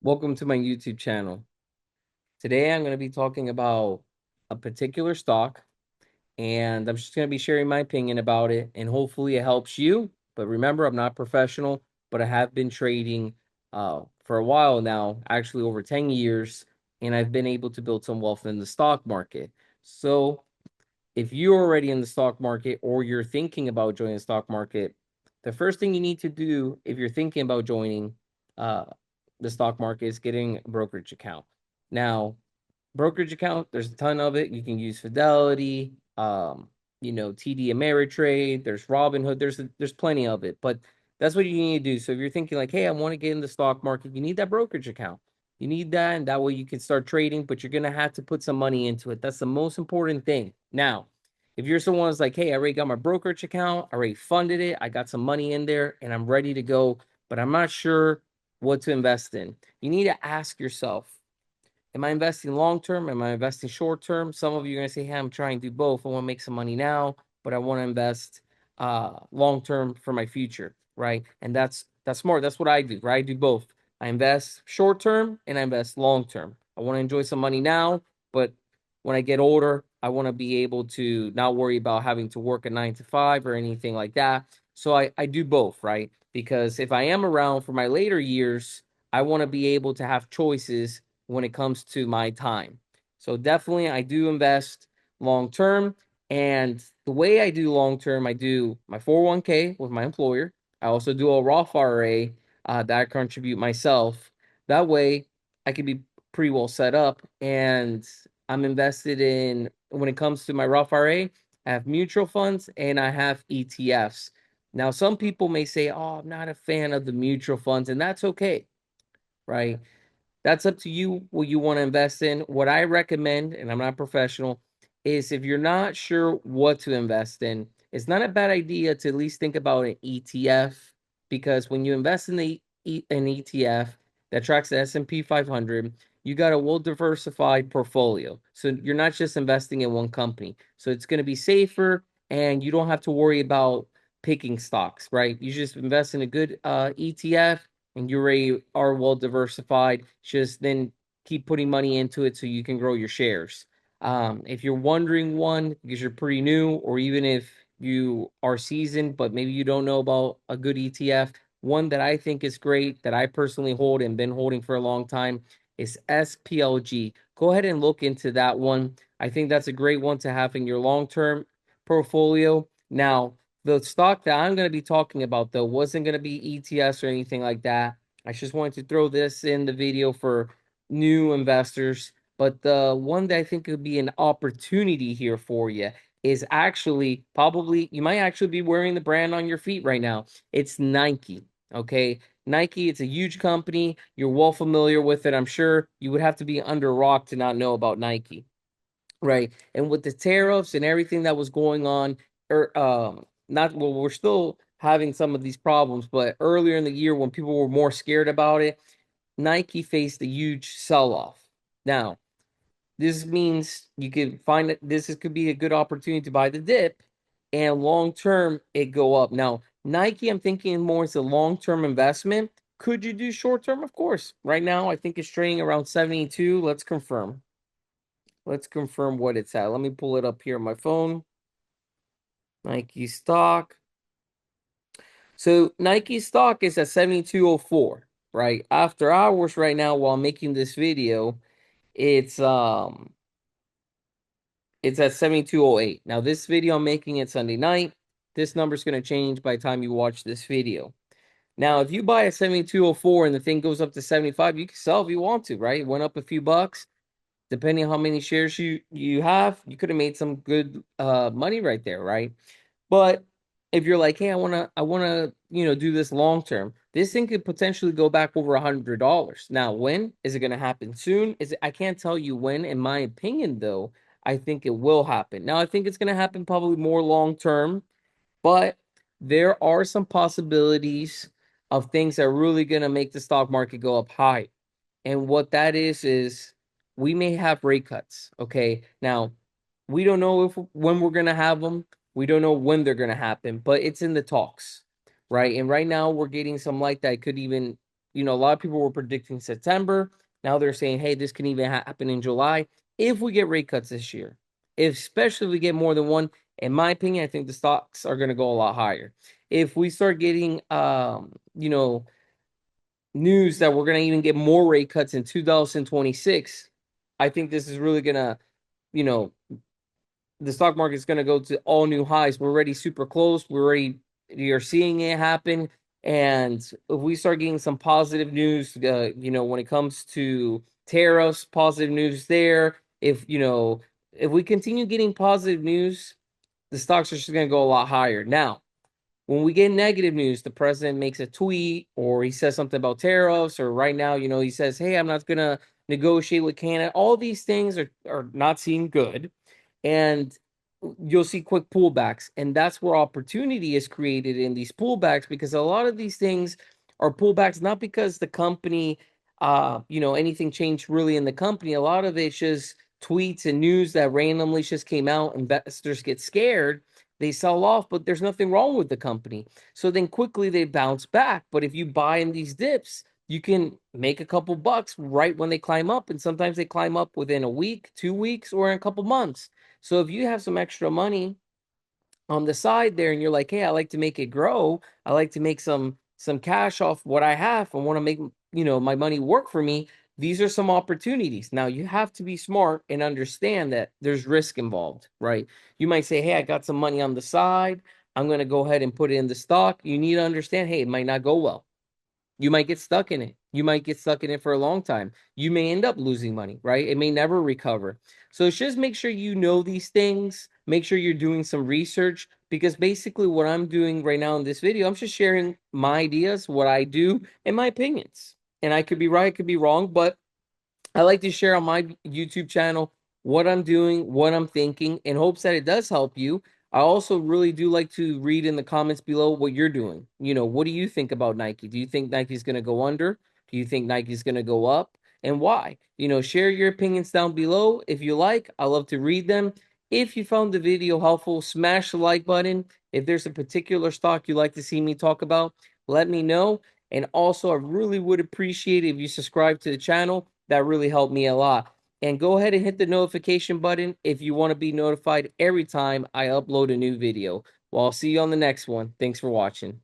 Welcome to my YouTube channel. Today I'm going to be talking about a particular stock, and I'm just going to be sharing my opinion about it, and hopefully it helps you. But remember, I'm not professional, but I have been trading for a while now, actually over 10 years, and I've been able to build some wealth in the stock market. So if you're already in the stock market or you're thinking about joining the stock market, the first thing you need to do if you're thinking about joining uh, the stock market is getting a brokerage account. Now, brokerage account, there's a ton of it. You can use Fidelity, TD Ameritrade, there's Robinhood, there's plenty of it, but that's what you need to do. So if you're thinking like, hey, I want to get in the stock market, you need that brokerage account. You need that, and that way you can start trading, but you're gonna have to put some money into it. That's the most important thing. Now, if you're someone who's like, hey, I already got my brokerage account, I already funded it, I got some money in there, and I'm ready to go, but I'm not sure what to invest in. You need to ask yourself, am I investing long term? Am I investing short term? Some of you are going to say, hey, I'm trying to do both. I want to make some money now, but I want to invest long term for my future, right? And that's smart. That's what I do, right? I do both. I invest short term and I invest long term. I want to enjoy some money now, but when I get older, I want to be able to not worry about having to work a 9 to 5 or anything like that. So I do both, right? Because if I am around for my later years, I want to be able to have choices when it comes to my time. So definitely I do invest long term. And the way I do long term, I do my 401k with my employer. I also do a Roth IRA that I contribute myself. That way I can be pretty well set up. And I'm invested in, when it comes to my Roth IRA, I have mutual funds and I have ETFs. Now, some people may say, oh, I'm not a fan of the mutual funds, and that's okay, right? That's up to you what you want to invest in. What I recommend, and I'm not professional, is if you're not sure what to invest in, it's not a bad idea to at least think about an ETF, because when you invest in an ETF that tracks the S&P 500, you got a well diversified portfolio. So you're not just investing in one company. So it's going to be safer and you don't have to worry about picking stocks, right? You just invest in a good ETF and you already are well diversified. Just then keep putting money into it so you can grow your shares. If you're wondering one because you're pretty new, or even if you are seasoned, but maybe you don't know about a good ETF, one that I think is great that I personally hold and been holding for a long time is SPLG. Go ahead and look into that one. I think that's a great one to have in your long-term portfolio. Now, the stock that I'm going to be talking about, though, wasn't going to be ETS or anything like that. I just wanted to throw this in the video for new investors. But the one that I think could be an opportunity here for you is actually probably, you might actually be wearing the brand on your feet right now. It's Nike. Okay. Nike, it's a huge company. You're well familiar with it. I'm sure you would have to be under a rock to not know about Nike. Right. And with the tariffs and everything that was going on, not well, we're still having some of these problems, but earlier in the year when people were more scared about it, Nike faced a huge sell-off. Now, this means you could find that could be a good opportunity to buy the dip and long term it go up. Now, Nike, I'm thinking more as a long-term investment. Could you do short term? Of course. Right now, I think it's trading around 72. Let's confirm. Let's confirm what it's at. Let me pull it up here on my phone. Nike stock. So Nike stock is at 72.04, right? After hours right now while making this video, it's um it's at 72.08. Now this video I'm making it Sunday night. This number's going to change by the time you watch this video. Now, if you buy at 72.04 and the thing goes up to 75, you can sell if you want to, right? It went up a few bucks. Depending on how many shares you have, you could have made some good money right there, right? But if you're like, hey, I wanna, do this long term, this thing could potentially go back over $100. Now, when is it gonna happen? Soon? I can't tell you when. In my opinion, though, I think it will happen. Now, I think it's gonna happen probably more long term, but there are some possibilities of things that are really gonna make the stock market go up high. And what that is we may have rate cuts. Okay. Now, we don't know if when we're gonna have them. We don't know when they're gonna happen, but it's in the talks, right? And right now we're getting some light that could even A lot of people were predicting September. Now they're saying, hey, this can even happen in July if we get rate cuts this year. Especially if we get more than one, in my opinion, I think the stocks are going to go a lot higher. If we start getting, news that we're going to even get more rate cuts in 2026, I think this is really going to, you know, the stock market is going to go to all new highs. We're already super close. You're seeing it happen. And if we start getting some positive news, when it comes to tariffs, positive news there. If we continue getting positive news, the stocks are just going to go a lot higher. Now, when we get negative news, the president makes a tweet or he says something about tariffs, or right now, he says, hey, I'm not going to negotiate with Canada. All these things are not seem good. And you'll see quick pullbacks. And that's where opportunity is created in these pullbacks, because a lot of these things are pullbacks not because the company, anything changed really in the company. A lot of it's just tweets and news that randomly just came out. Investors get scared, they sell off, but there's nothing wrong with the company. So then quickly they bounce back. But if you buy in these dips, you can make a couple bucks right when they climb up. And sometimes they climb up within a week, 2 weeks, or in a couple months. So if you have some extra money on the side there and you're like, hey, I like to make it grow, I like to make some cash off what I have and want to make, my money work for me, these are some opportunities. Now you have to be smart and understand that there's risk involved, right? You might say, hey, I got some money on the side, I'm going to go ahead and put it in the stock. You need to understand, hey, it might not go well. You might get stuck in it. You might get stuck in it for a long time. You may end up losing money, right? It may never recover. So it's just make sure you know these things. Make sure you're doing some research, because basically what I'm doing right now in this video, I'm just sharing my ideas, what I do, and my opinions. And I could be right, I could be wrong, but I like to share on my YouTube channel what I'm doing, what I'm thinking, in hopes that it does help you. I also really do like to read in the comments below what you're doing. What do you think about Nike? Do you think Nike's going to go under? Do you think Nike's going to go up? And why? Share your opinions down below if you like. I love to read them. If you found the video helpful, smash the like button. If there's a particular stock you'd like to see me talk about, let me know. And also, I really would appreciate it if you subscribe to the channel. That really helped me a lot. And go ahead and hit the notification button if you want to be notified every time I upload a new video. Well, I'll see you on the next one. Thanks for watching.